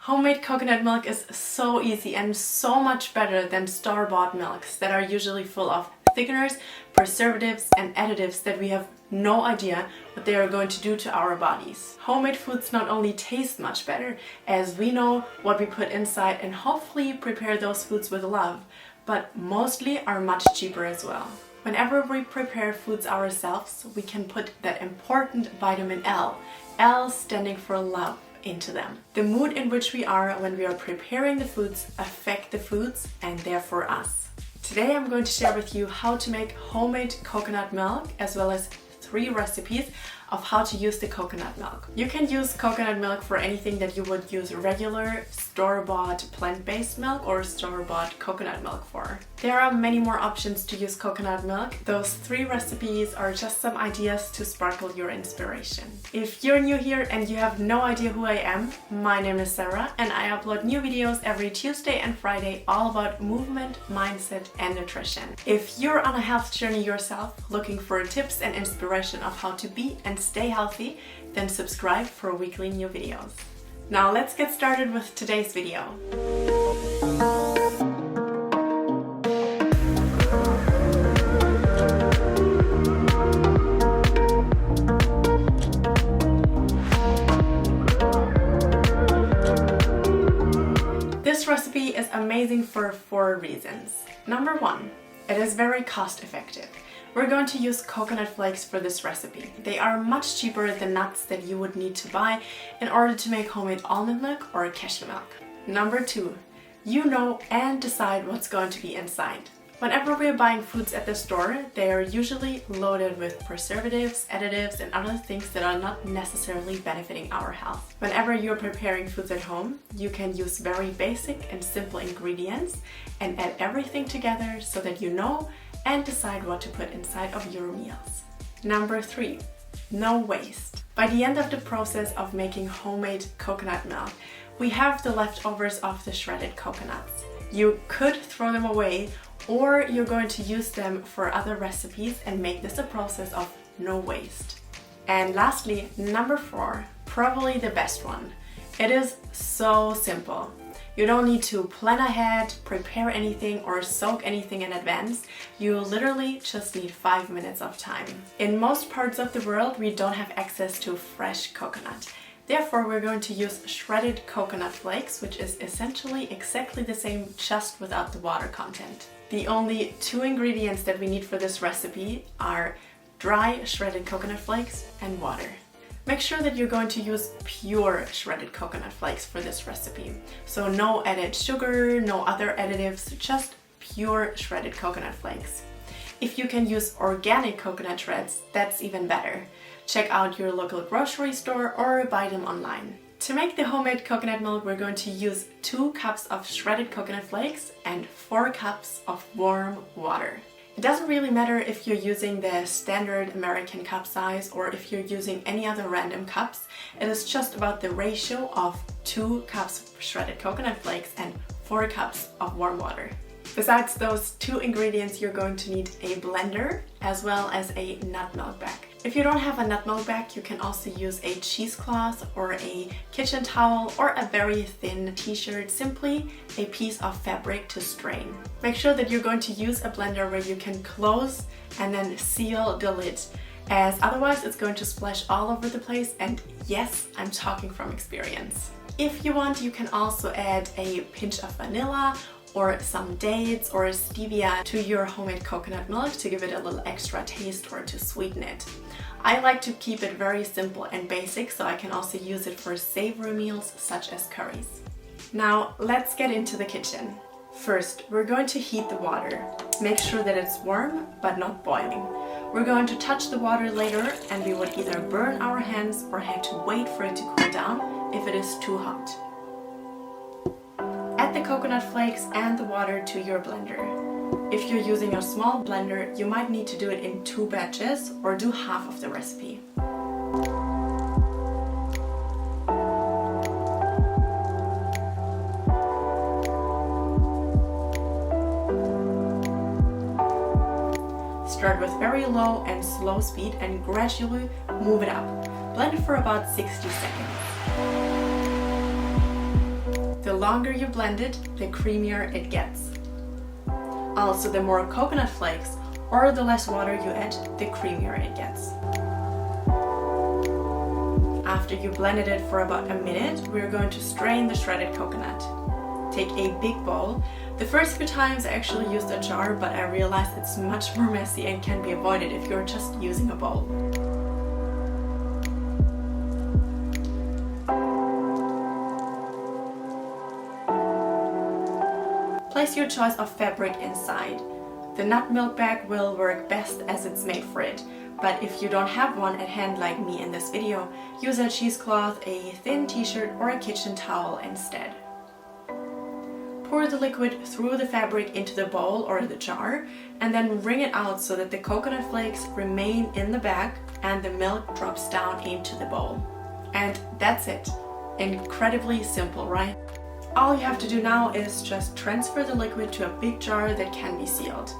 Homemade coconut milk is so easy and so much better than store-bought milks that are usually full of thickeners, preservatives and additives that we have no idea what they are going to do to our bodies. Homemade foods not only taste much better, as we know what we put inside and hopefully prepare those foods with love, but mostly are much cheaper as well. Whenever we prepare foods ourselves, we can put that important vitamin L standing for love, into them. The mood in which we are when we are preparing the foods affect the foods and therefore us. Today I'm going to share with you how to make homemade coconut milk as well as 3 recipes of how to use the coconut milk. You can use coconut milk for anything that you would use regular store-bought plant-based milk or store-bought coconut milk for. There are many more options to use coconut milk. Those 3 recipes are just some ideas to sparkle your inspiration. If you're new here and you have no idea who I am, my name is Sarah and I upload new videos every Tuesday and Friday all about movement, mindset and nutrition. If you're on a health journey yourself, looking for tips and inspiration of how to be and stay healthy, then subscribe for weekly new videos. Now let's get started with today's video. This recipe is amazing for 4 reasons. Number 1, it is very cost effective. We're going to use coconut flakes for this recipe. They are much cheaper than nuts that you would need to buy in order to make homemade almond milk or cashew milk. Number 2, you know and decide what's going to be inside. Whenever we're buying foods at the store, they are usually loaded with preservatives, additives and other things that are not necessarily benefiting our health. Whenever you're preparing foods at home, you can use very basic and simple ingredients and add everything together so that you know and decide what to put inside of your meals. Number 3, no waste. By the end of the process of making homemade coconut milk, we have the leftovers of the shredded coconuts. You could throw them away, or you're going to use them for other recipes and make this a process of no waste. And lastly, number 4, probably the best one. It is so simple. You don't need to plan ahead, prepare anything or soak anything in advance. You literally just need 5 minutes of time. In most parts of the world, we don't have access to fresh coconut. Therefore, we're going to use shredded coconut flakes, which is essentially exactly the same, just without the water content. The only 2 ingredients that we need for this recipe are dry shredded coconut flakes and water. Make sure that you're going to use pure shredded coconut flakes for this recipe. So no added sugar, no other additives, just pure shredded coconut flakes. If you can use organic coconut shreds, that's even better. Check out your local grocery store or buy them online. To make the homemade coconut milk, we're going to use 2 cups of shredded coconut flakes and 4 cups of warm water. It doesn't really matter if you're using the standard American cup size or if you're using any other random cups. It is just about the ratio of 2 cups of shredded coconut flakes and 4 cups of warm water. Besides those 2 ingredients, you're going to need a blender as well as a nut milk bag. If you don't have a nut milk bag, you can also use a cheesecloth or a kitchen towel or a very thin t-shirt, simply a piece of fabric to strain. Make sure that you're going to use a blender where you can close and then seal the lid, as otherwise it's going to splash all over the place, and yes, I'm talking from experience. If you want, you can also add a pinch of vanilla or some dates or stevia to your homemade coconut milk to give it a little extra taste or to sweeten it. I like to keep it very simple and basic, so I can also use it for savory meals such as curries. Now let's get into the kitchen. First, we're going to heat the water. Make sure that it's warm but not boiling. We're going to touch the water later and we would either burn our hands or have to wait for it to cool down if it is too hot. Add the coconut flakes and the water to your blender. If you're using a small blender, you might need to do it in 2 batches or do half of the recipe. Start with very low and slow speed and gradually move it up. Blend for about 60 seconds. longer you blend it, the creamier it gets. Also, the more coconut flakes or the less water you add, the creamier it gets. After you blended it for about a minute, we're going to strain the shredded coconut. Take a big bowl. The first few times I actually used a jar, but I realized it's much more messy and can be avoided if you're just using a bowl. Place your choice of fabric inside. The nut milk bag will work best as it's made for it, but if you don't have one at hand like me in this video, use a cheesecloth, a thin t-shirt or a kitchen towel instead. Pour the liquid through the fabric into the bowl or the jar and then wring it out so that the coconut flakes remain in the bag and the milk drops down into the bowl. And that's it. Incredibly simple, right? All you have to do now is just transfer the liquid to a big jar that can be sealed.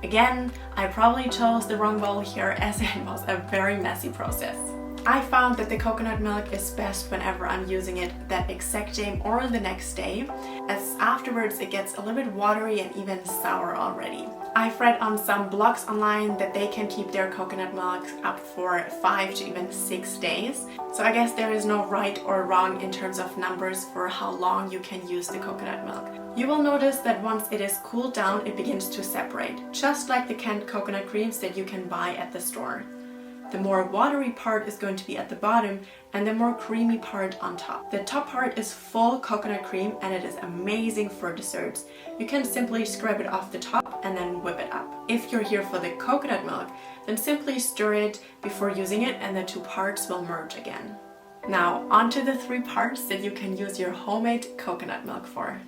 Again, I probably chose the wrong bowl here as it was a very messy process. I found that the coconut milk is best whenever I'm using it that exact day or the next day, as afterwards it gets a little bit watery and even sour already. I've read on some blogs online that they can keep their coconut milk up for 5 to even 6 days. So I guess there is no right or wrong in terms of numbers for how long you can use the coconut milk. You will notice that once it is cooled down, it begins to separate, just like the canned coconut creams that you can buy at the store. The more watery part is going to be at the bottom and the more creamy part on top. The top part is full coconut cream and it is amazing for desserts. You can simply scrape it off the top and then whip it up. If you're here for the coconut milk, then simply stir it before using it and the two parts will merge again. Now, onto the 3 parts that you can use your homemade coconut milk for.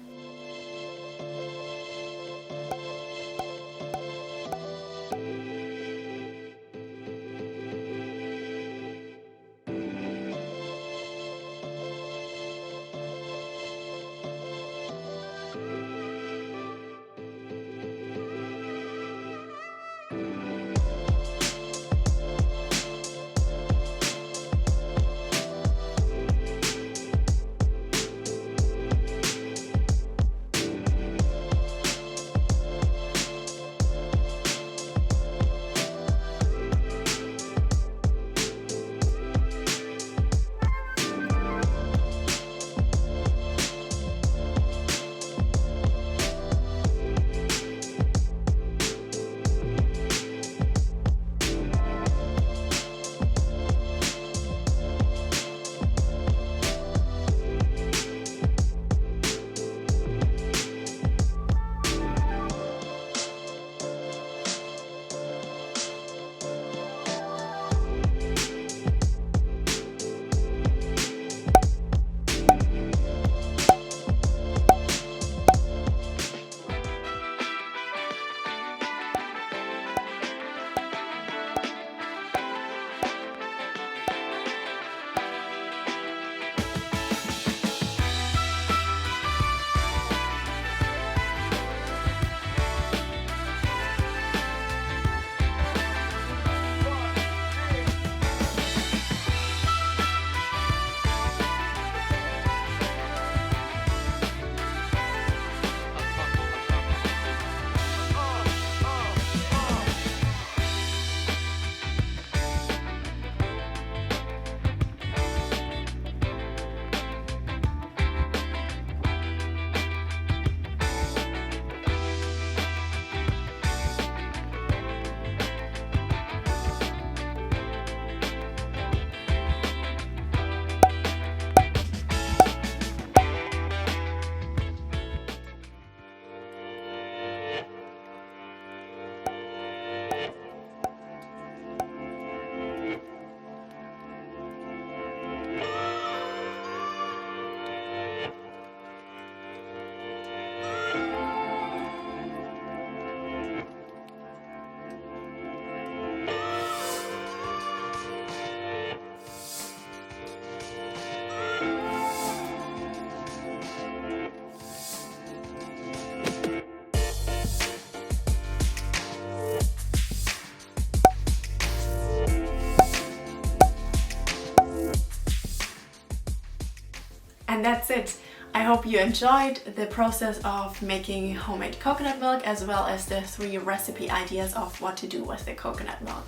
that's it. I hope you enjoyed the process of making homemade coconut milk, as well as the 3 recipe ideas of what to do with the coconut milk.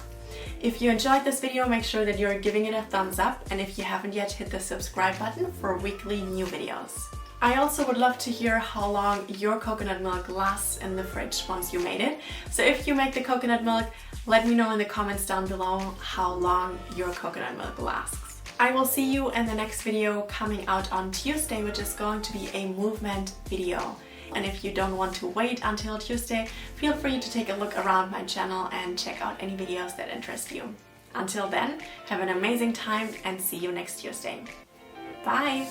If you enjoyed this video, make sure that you're giving it a thumbs up, and if you haven't yet, hit the subscribe button for weekly new videos. I also would love to hear how long your coconut milk lasts in the fridge once you made it. So if you make the coconut milk, let me know in the comments down below how long your coconut milk lasts. I will see you in the next video coming out on Tuesday, which is going to be a movement video. And if you don't want to wait until Tuesday, feel free to take a look around my channel and check out any videos that interest you. Until then, have an amazing time and see you next Tuesday. Bye!